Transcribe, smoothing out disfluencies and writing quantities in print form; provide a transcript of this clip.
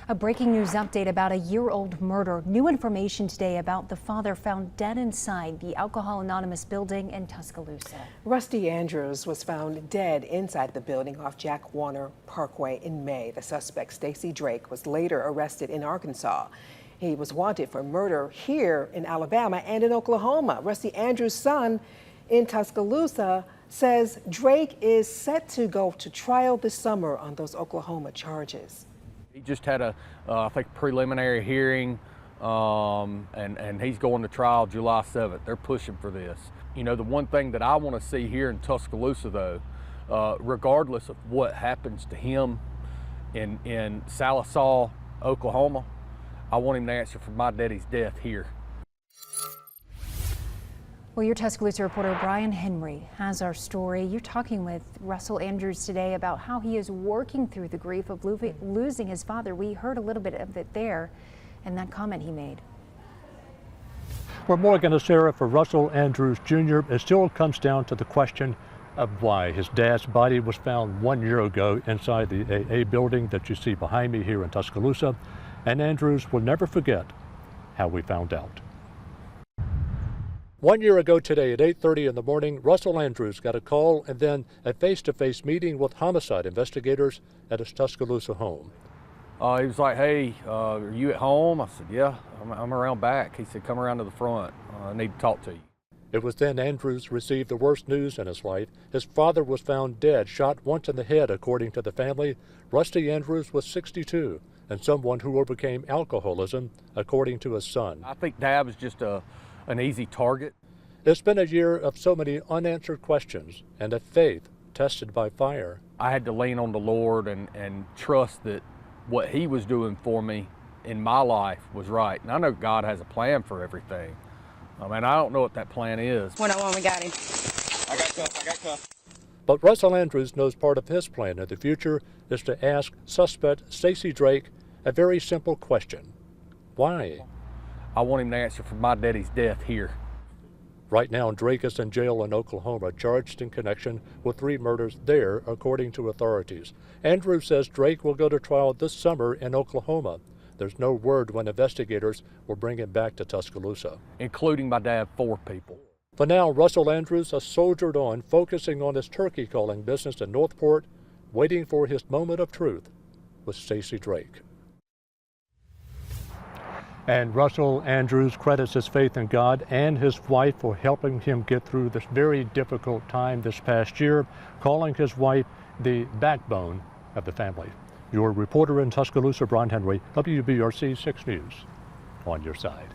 A breaking news update about a year-old murder. New information today about the father found dead inside the Alcohol Anonymous building in Tuscaloosa. Rusty Andrews was found dead inside the building off Jack Warner Parkway in May. The suspect, Stacy Drake, was later arrested in Arkansas. He was wanted for murder here in Alabama and in Oklahoma. Rusty Andrews' son in Tuscaloosa says Drake is set to go to trial this summer on those Oklahoma charges. He just had a, I think, preliminary hearing, and he's going to trial July 7th. They're pushing for this. You know, the one thing that I want to see here in Tuscaloosa, though, regardless of what happens to him in Sallisaw, Oklahoma, I want him to answer for my daddy's death here. Well, your Tuscaloosa reporter Brian Henry has our story. You're talking with Russell Andrews today about how he is working through the grief of losing his father. We heard a little bit of it there and that comment he made. For Morgan and Sarah, for Russell Andrews Jr., it still comes down to the question of why his dad's body was found 1 year ago inside the AA building that you see behind me here in Tuscaloosa, and Andrews will never forget how we found out. 1 year ago today at 8:30 in the morning, Russell Andrews got a call and then a face-to-face meeting with homicide investigators at his Tuscaloosa home. He was like, "Hey, are you at home?" I said, "Yeah, I'm around back." He said, "Come around to the front. I need to talk to you." It was then Andrews received the worst news in his life. His father was found dead, shot once in the head, according to the family. Rusty Andrews was 62 and someone who overcame alcoholism, according to his son. I think Dad was just an easy target. It's been a year of so many unanswered questions and a faith tested by fire. I had to lean on the Lord and trust that what He was doing for me in my life was right. And I know God has a plan for everything. I mean, I don't know what that plan is. 101, we got him. I got cuff. But Russell Andrews knows part of his plan in the future is to ask suspect Stacy Drake a very simple question. Why? I want him to answer for my daddy's death here. Right now, Drake is in jail in Oklahoma, charged in connection with 3 murders there, according to authorities. Andrews says Drake will go to trial this summer in Oklahoma. There's no word when investigators will bring him back to Tuscaloosa. Including my dad, 4 people. For now, Russell Andrews has soldiered on, focusing on his turkey calling business in Northport, waiting for his moment of truth with Stacy Drake. And Russell Andrews credits his faith in God and his wife for helping him get through this very difficult time this past year, calling his wife the backbone of the family. Your reporter in Tuscaloosa, Brian Henry, WBRC 6 News, on your side.